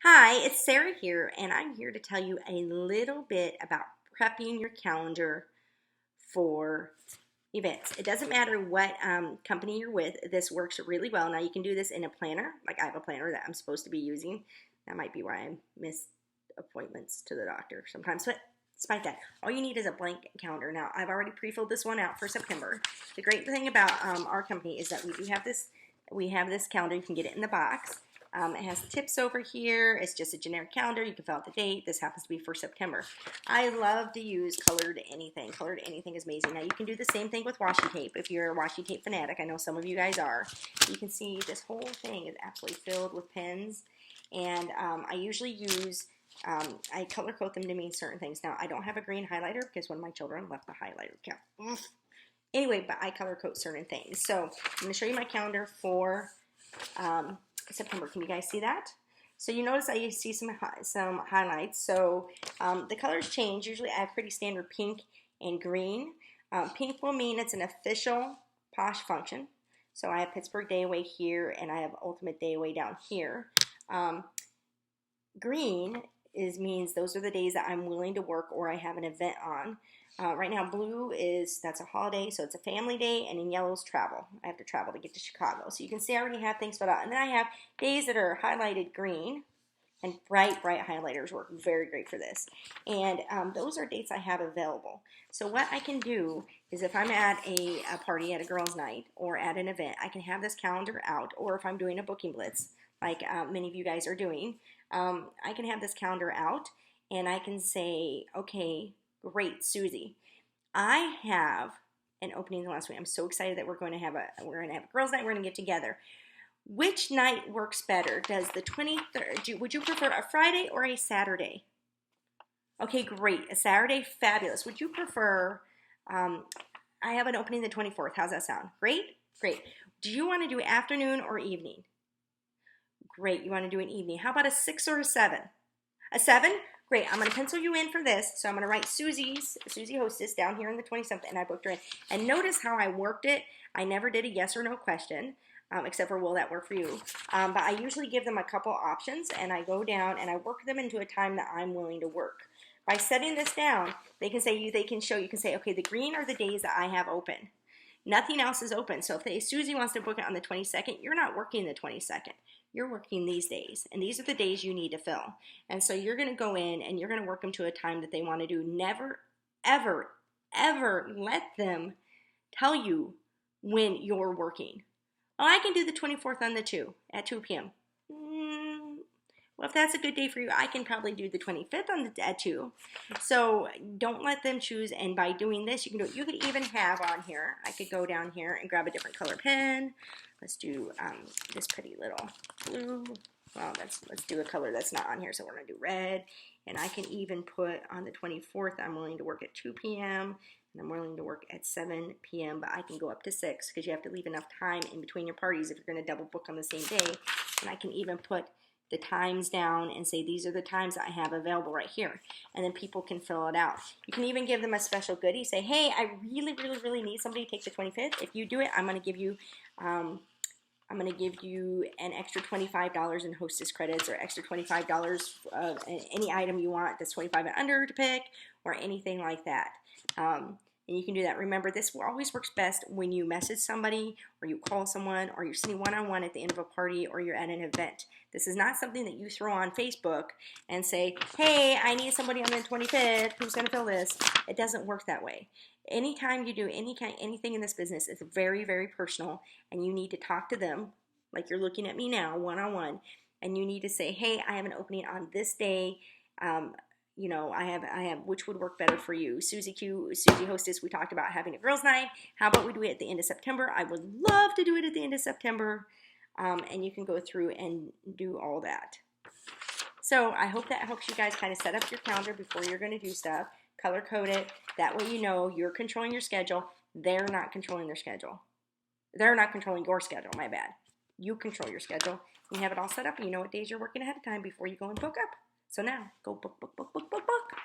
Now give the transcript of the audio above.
Hi, it's Sarah here, and I'm here to tell you a little bit about prepping your calendar for events. It doesn't matter what company you're with, this works really well. Now, you can do this in a planner, like I have a planner that I'm supposed to be using. That might be why I miss appointments to the doctor sometimes, but despite that, all you need is a blank calendar. Now, I've already pre-filled this one out for September. The great thing about our company is that we have this calendar. You can get it in the box. It has tips over here. It's just a generic calendar. You can fill out the date. This happens to be for September. I love to use colored anything. Colored anything is amazing. Now, you can do the same thing with washi tape if you're a washi tape fanatic. I know some of you guys are. You can see this whole thing is absolutely filled with pens. And I usually use, I color code them to mean certain things. Now, I don't have a green highlighter because one of my children left the highlighter cap. Anyway, but I color code certain things. So I'm going to show you my calendar for September. Can you guys see that? So you notice I see some highlights. So the colors change. Usually I have pretty standard pink and green. Pink will mean it's an official Posh function. So I have Pittsburgh Day Away here, and I have Ultimate Day Away down here. Green means those are the days that I'm willing to work or I have an event on. Right now, blue that's a holiday, so it's a family day, and in yellow is travel. I have to travel to get to Chicago. So you can see I already have things filled out. And then I have days that are highlighted green, and bright highlighters work very great for this. And those are dates I have available. So what I can do is if I'm at a party at a girls' night or at an event, I can have this calendar out, or if I'm doing a booking blitz, like many of you guys are doing, I can have this calendar out, and I can say, okay, great, Susie, I have an opening last week. I'm so excited that we're going to have a girls' night. We're going to get together. Which night works better? Does the 23rd, would you prefer a Friday or a Saturday? Okay, great. A Saturday, fabulous. Would you prefer, I have an opening the 24th. How's that sound? Great? Great. Do you want to do afternoon or evening? Great. You want to do an evening. How about a 6 or a 7? A 7? Great. I'm going to pencil you in for this. So I'm going to write Susie Hostess down here in the 27th, and I booked her in. And notice how I worked it. I never did a yes or no question, except for will that work for you? But I usually give them a couple options, and I go down and I work them into a time that I'm willing to work. By setting this down, you can say, okay, the green are the days that I have open. Nothing else is open. So if Susie wants to book it on the 22nd, you're not working the 22nd. You're working these days, and these are the days you need to fill. And so you're going to go in and you're going to work them to a time that they want to do. Never, ever, ever let them tell you when you're working. Oh, I can do the 24th on the 2 at 2 p.m. Well, if that's a good day for you, I can probably do the 25th at 2. So don't let them choose. And by doing this, you can do it. You could even have on here, I could go down here and grab a different color pen. Let's do this pretty little blue. Well, let's do a color that's not on here. So we're going to do red. And I can even put on the 24th, I'm willing to work at 2 p.m. And I'm willing to work at 7 p.m. But I can go up to 6 because you have to leave enough time in between your parties if you're going to double book on the same day. And I can even put the times down and say these are the times that I have available right here, and then people can fill it out. You can even give them a special goodie. Say, hey, I really, really, really need somebody to take the 25th. If you do it, I'm going to give you an extra $25 in hostess credits, or extra $25 of any item you want that's 25 and under to pick, or anything like that. And you can do that. Remember, this always works best when you message somebody, or you call someone, or you're sitting one-on-one at the end of a party, or you're at an event. This is not something that you throw on Facebook and say, hey, I need somebody on the 25th. Who's going to fill this? It doesn't work that way. Anytime you do anything in this business, it's very, very personal, and you need to talk to them like you're looking at me now, one-on-one, and you need to say, hey, I have an opening on this day. You know, I have, which would work better for you? Susie Hostess, we talked about having a girls' night. How about we do it at the end of September? I would love to do it at the end of September. And you can go through and do all that. So I hope that helps you guys kind of set up your calendar before you're going to do stuff. Color code it. That way you know you're controlling your schedule. They're not controlling their schedule. They're not controlling your schedule, my bad. You control your schedule. You have it all set up, and you know what days you're working ahead of time before you go and book up. So now, go book, book, book, book, book, book.